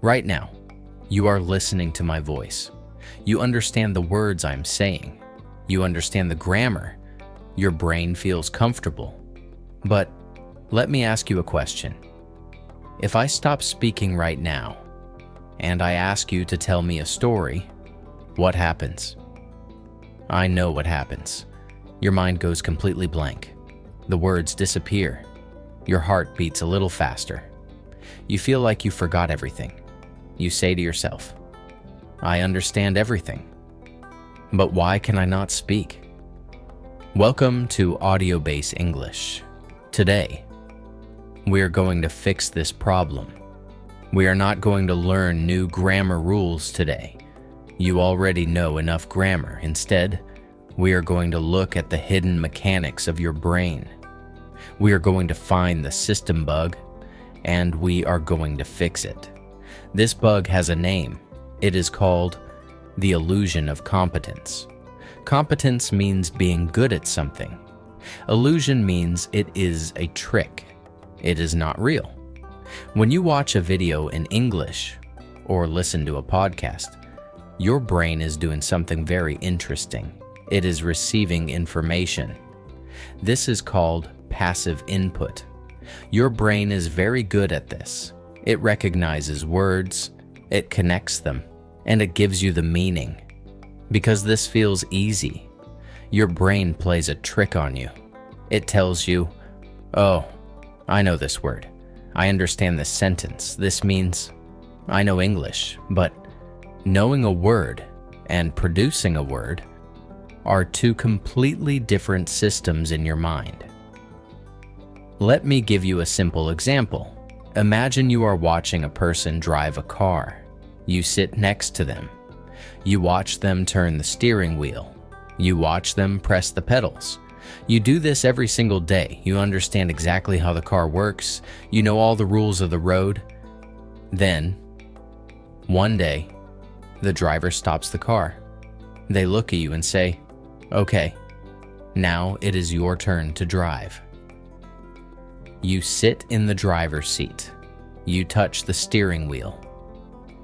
Right now, you are listening to my voice. You understand the words I'm saying. You understand the grammar. Your brain feels comfortable. But let me ask you a question. If I stop speaking right now, and I ask you to tell me a story, what happens? I know what happens. Your mind goes completely blank. The words disappear. Your heart beats a little faster. You feel like you forgot everything. You say to yourself, I understand everything. But why can I not speak? Welcome to Audio Base English. Today, we are going to fix this problem. We are not going to learn new grammar rules today. You already know enough grammar. Instead, we are going to look at the hidden mechanics of your brain. We are going to find the system bug, and we are going to fix it. This bug has a name. It is called the illusion of competence. Competence means being good at something. Illusion means it is a trick. It is not real. When you watch a video in English or listen to a podcast, your brain is doing something very interesting. It is receiving information. This is called passive input. Your brain is very good at this. It recognizes words, it connects them, and it gives you the meaning. Because this feels easy, your brain plays a trick on you. It tells you, oh, I know this word. I understand this sentence. This means I know English, but knowing a word and producing a word are two completely different systems in your mind. Let me give you a simple example. Imagine you are watching a person drive a car. You sit next to them. You watch them turn the steering wheel. You watch them press the pedals. You do this every single day. You understand exactly how the car works. You know all the rules of the road. Then, one day, the driver stops the car. They look at you and say, okay, now it is your turn to drive. You sit in the driver's seat. You touch the steering wheel.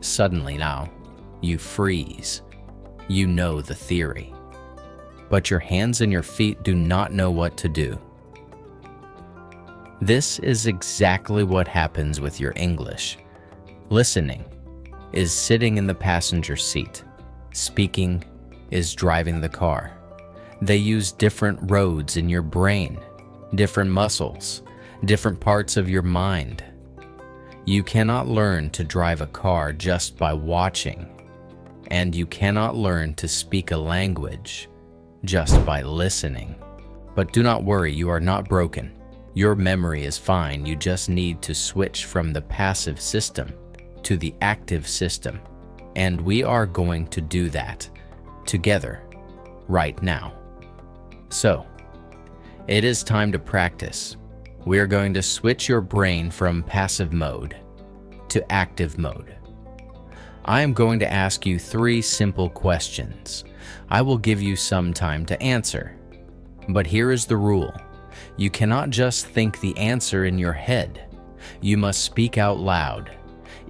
Suddenly now, you freeze. You know the theory. But your hands and your feet do not know what to do. This is exactly what happens with your English. Listening is sitting in the passenger seat. Speaking is driving the car. They use different roads in your brain, different muscles, different parts of your mind. You cannot learn to drive a car just by watching, and you cannot learn to speak a language just by listening. But do not worry, you are not broken. Your memory is fine. You just need to switch from the passive system to the active system, and we are going to do that together right now. So, it is time to practice. We are going to switch your brain from passive mode to active mode. I am going to ask you 3 simple questions. I will give you some time to answer. But here is the rule. You cannot just think the answer in your head. You must speak out loud,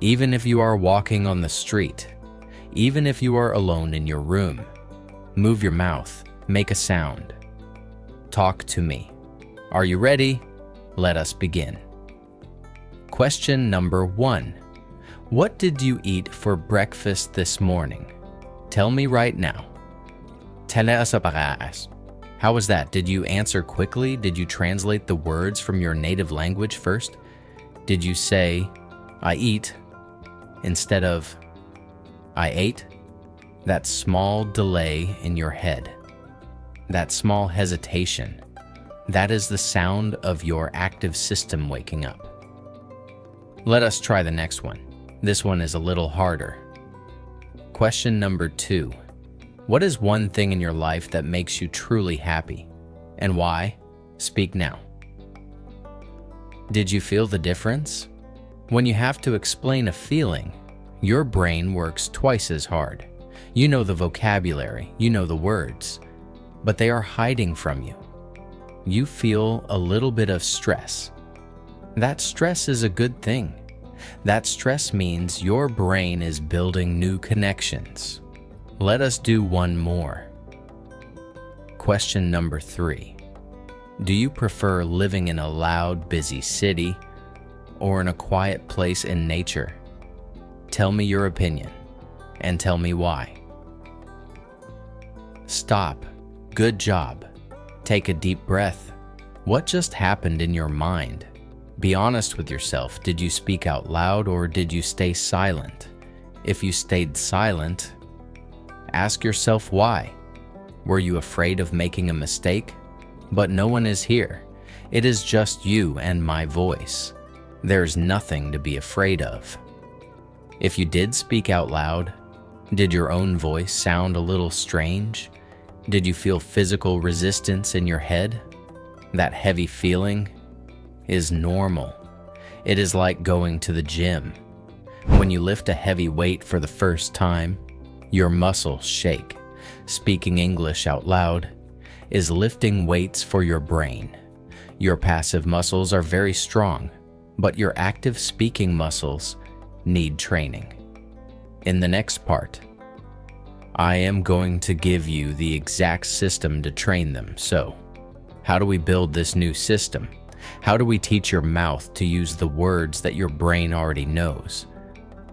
even if you are walking on the street, even if you are alone in your room. Move your mouth, make a sound. Talk to me. Are you ready? Let us begin. Question number 1. What did you eat for breakfast this morning? Tell me right now. How was that? Did you answer quickly? Did you translate the words from your native language first? Did you say, I eat, instead of, I ate? That small delay in your head, that small hesitation, that is the sound of your active system waking up. Let us try the next one. This one is a little harder. Question number 2. What is one thing in your life that makes you truly happy? And why? Speak now. Did you feel the difference? When you have to explain a feeling, your brain works twice as hard. You know the vocabulary, you know the words, but they are hiding from you. You feel a little bit of stress. That stress is a good thing. That stress means your brain is building new connections. Let us do one more. Question number 3. Do you prefer living in a loud, busy city or in a quiet place in nature? Tell me your opinion and tell me why. Stop. Good job. Take a deep breath. What just happened in your mind? Be honest with yourself. Did you speak out loud or did you stay silent? If you stayed silent, ask yourself why. Were you afraid of making a mistake? But no one is here. It is just you and my voice. There's nothing to be afraid of. If you did speak out loud, did your own voice sound a little strange? Did you feel physical resistance in your head? That heavy feeling is normal. It is like going to the gym. When you lift a heavy weight for the first time, your muscles shake. Speaking English out loud is lifting weights for your brain. Your passive muscles are very strong, but your active speaking muscles need training. In the next part, I am going to give you the exact system to train them. So, how do we build this new system? How do we teach your mouth to use the words that your brain already knows?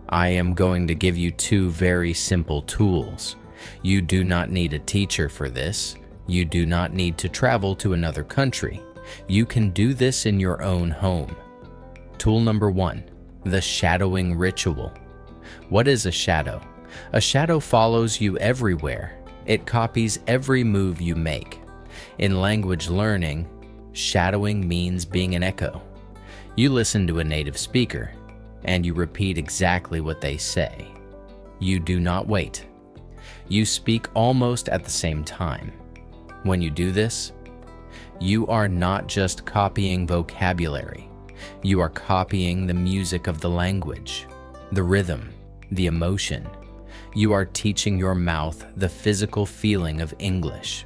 I am going to give you 2 very simple tools. You do not need a teacher for this. You do not need to travel to another country. You can do this in your own home. Tool number 1, the shadowing ritual. What is a shadow? A shadow follows you everywhere. It copies every move you make. In language learning, shadowing means being an echo. You listen to a native speaker, and you repeat exactly what they say. You do not wait. You speak almost at the same time. When you do this, you are not just copying vocabulary. You are copying the music of the language, the rhythm, the emotion. You are teaching your mouth the physical feeling of English.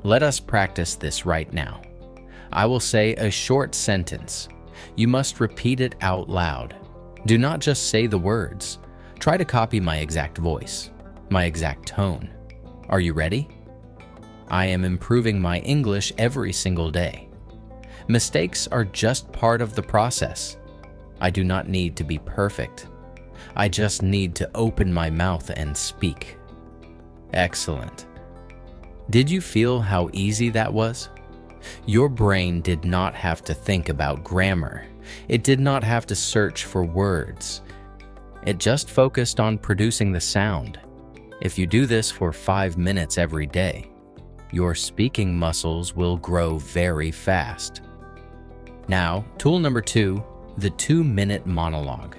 Let us practice this right now. I will say a short sentence. You must repeat it out loud. Do not just say the words. Try to copy my exact voice, my exact tone. Are you ready? I am improving my English every single day. Mistakes are just part of the process. I do not need to be perfect. I just need to open my mouth and speak. Excellent. Did you feel how easy that was? Your brain did not have to think about grammar. It did not have to search for words. It just focused on producing the sound. If you do this for 5 minutes every day, your speaking muscles will grow very fast. Now, tool number 2, the 2-minute monologue.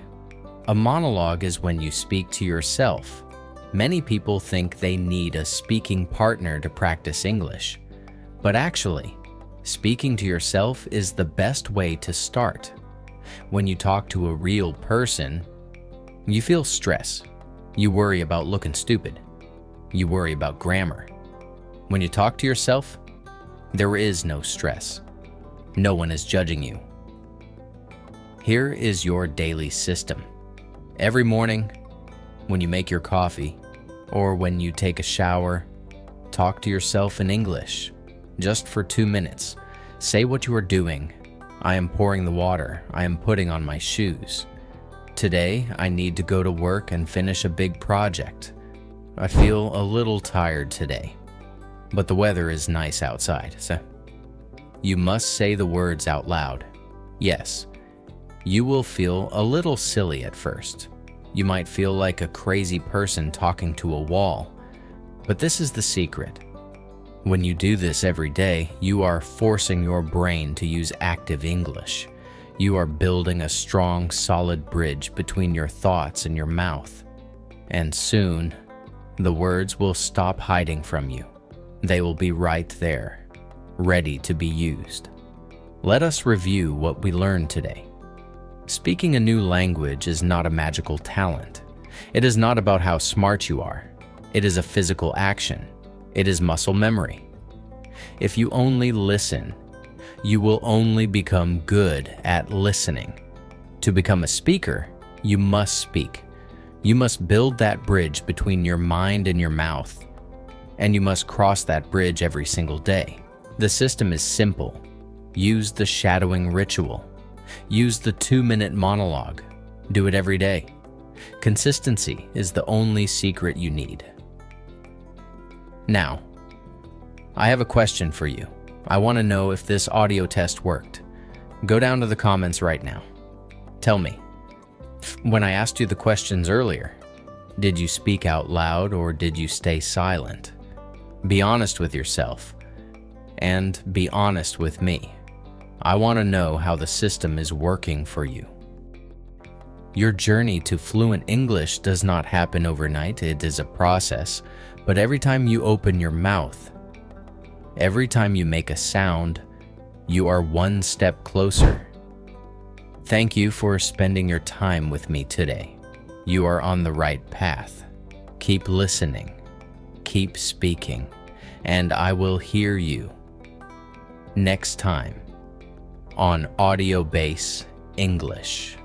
A monologue is when you speak to yourself. Many people think they need a speaking partner to practice English, but actually, speaking to yourself is the best way to start. When you talk to a real person, you feel stress. You worry about looking stupid. You worry about grammar. When you talk to yourself, there is no stress. No one is judging you. Here is your daily system. Every morning, when you make your coffee, or when you take a shower, talk to yourself in English, just for 2 minutes. Say what you are doing. I am pouring the water. I am putting on my shoes. Today, I need to go to work and finish a big project. I feel a little tired today, but the weather is nice outside, so you must say the words out loud. Yes, you will feel a little silly at first. You might feel like a crazy person talking to a wall, but this is the secret. When you do this every day, you are forcing your brain to use active English. You are building a strong, solid bridge between your thoughts and your mouth. And soon, the words will stop hiding from you. They will be right there, ready to be used. Let us review what we learned today. Speaking a new language is not a magical talent. It is not about how smart you are. It is a physical action. It is muscle memory. If you only listen, you will only become good at listening. To become a speaker, you must speak. You must build that bridge between your mind and your mouth, and you must cross that bridge every single day. The system is simple. Use the shadowing ritual. Use the 2-minute monologue. Do it every day. Consistency is the only secret you need. Now, I have a question for you. I want to know if this audio test worked. Go down to the comments right now. Tell me, when I asked you the questions earlier, did you speak out loud or did you stay silent? Be honest with yourself and be honest with me. I want to know how the system is working for you. Your journey to fluent English does not happen overnight. It is a process, but every time you open your mouth, every time you make a sound, you are one step closer. Thank you for spending your time with me today. You are on the right path. Keep listening, keep speaking, and I will hear you next time on Audio Base English.